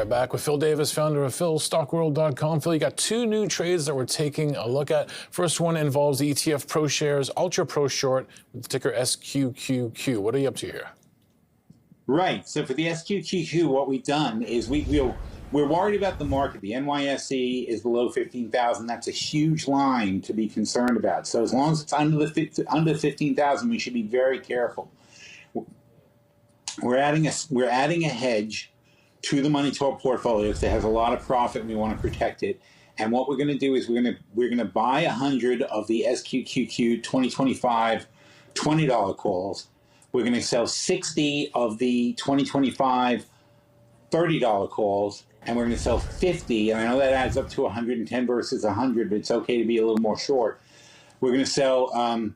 right back with Phil Davis, founder of PhilStockWorld.com. Phil, you got two new trades that we're taking a look at. First one involves the ETF ProShares Ultra Pro Short with the ticker SQQQ. What are you up to here? Right. So for the SQQQ, what we've done is we're worried about the market. The NYSE is below 15,000. That's a huge line to be concerned about. So as long as it's under 15,000, we should be very careful. We're adding a hedge to the Money Talk portfolio that has a lot of profit, and we want to protect it. And what we're going to do is we're going to buy 100 of the SQQQ 2025 $20 calls. We're going to sell 60 of the 2025 $30 calls, and we're going to sell 50. And I know that adds up to 110 versus 100, but it's okay to be a little more short. We're going to sell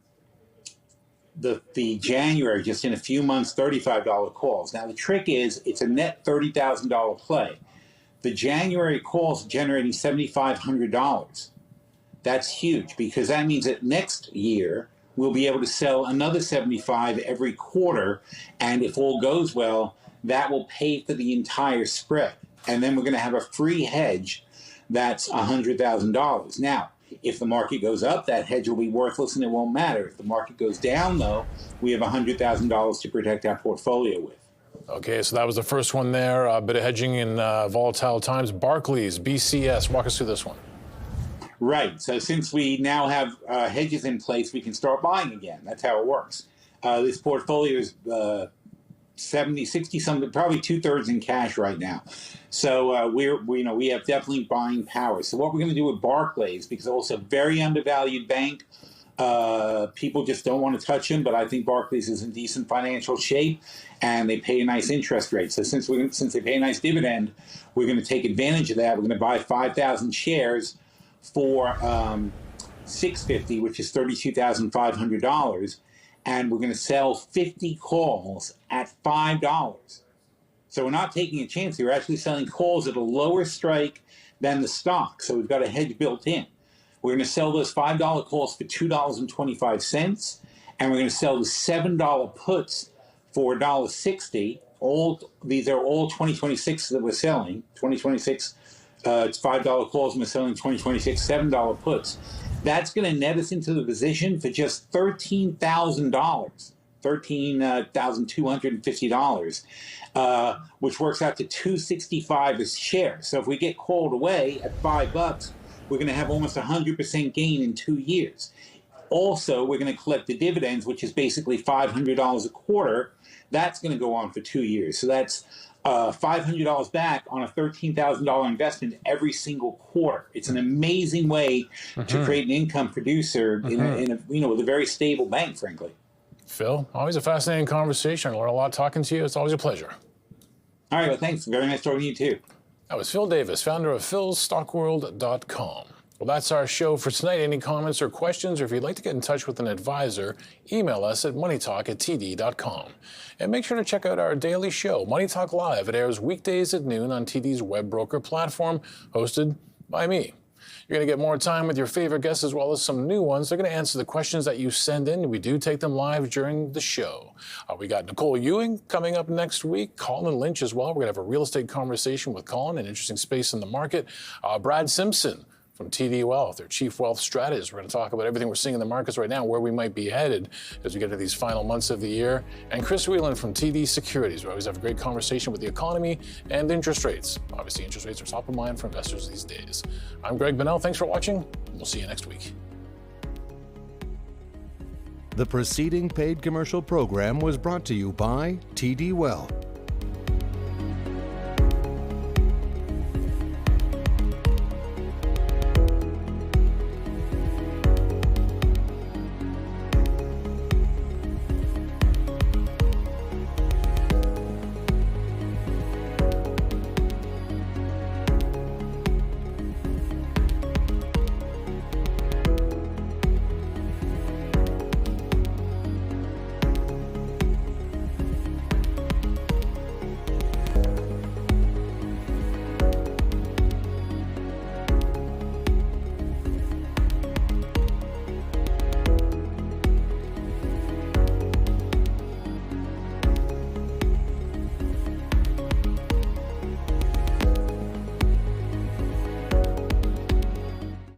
the January, just in a few months, $35 calls. Now, the trick is it's a net $30,000 play. The January calls are generating $7,500. That's huge, because that means that next year we'll be able to sell another 75 every quarter, and if all goes well, that will pay for the entire spread. And then we're going to have a free hedge that's $100,000. Now, if the market goes up, that hedge will be worthless and it won't matter. If the market goes down, though, we have $100,000 to protect our portfolio with. Okay, so that was the first one there. A bit of hedging in volatile times. Barclays, BCS, walk us through this one. Right. So since we now have hedges in place, we can start buying again. That's how it works. This portfolio is 70, 60 something, probably 2/3 in cash right now. So we have definitely buying power. So what we're going to do with Barclays, because also a very undervalued bank, people just don't want to touch them. But I think Barclays is in decent financial shape, and they pay a nice interest rate. So since they pay a nice dividend, we're going to take advantage of that. We're going to buy 5,000 shares for $650, which is $32,500. And we're going to sell 50 calls at $5. So we're not taking a chance here. We're actually selling calls at a lower strike than the stock. So we've got a hedge built in. We're going to sell those $5 calls for $2.25, and we're going to sell the $7 puts for $1.60. These are all 2026 that we're selling. 2026, it's $5 calls, and we're selling 2026 $7 puts. That's going to net us into the position for just $13,000, $13,250, which works out to $265 a share. So if we get called away at $5, we're going to have almost 100% gain in 2 years. Also, we're going to collect the dividends, which is basically $500 a quarter. That's going to go on for 2 years. So that's $500 back on a $13,000 investment every single quarter. It's an amazing way to create an income producer in a with a very stable bank, frankly. Phil, always a fascinating conversation. I learned a lot talking to you. It's always a pleasure. All right, well, thanks. Very nice talking to you, too. That was Phil Davis, founder of PhilStockWorld.com. Well, that's our show for tonight. Any comments or questions, or if you'd like to get in touch with an advisor, email us at moneytalk@td.com. And make sure to check out our daily show, Money Talk Live. It airs weekdays at noon on TD's web broker platform, hosted by me. You're going to get more time with your favorite guests as well as some new ones. They're going to answer the questions that you send in. We do take them live during the show. We got Nicole Ewing coming up next week, Colin Lynch as well. We're going to have a real estate conversation with Colin, an interesting space in the market. Brad Simpson from TD Wealth, their chief wealth strategist. We're going to talk about everything we're seeing in the markets right now, where we might be headed as we get to these final months of the year. And Chris Whelan from TD Securities. We always have a great conversation with the economy and interest rates. Obviously, interest rates are top of mind for investors these days. I'm Greg Bonnell. Thanks for watching. We'll see you next week. The preceding paid commercial program was brought to you by TD Wealth.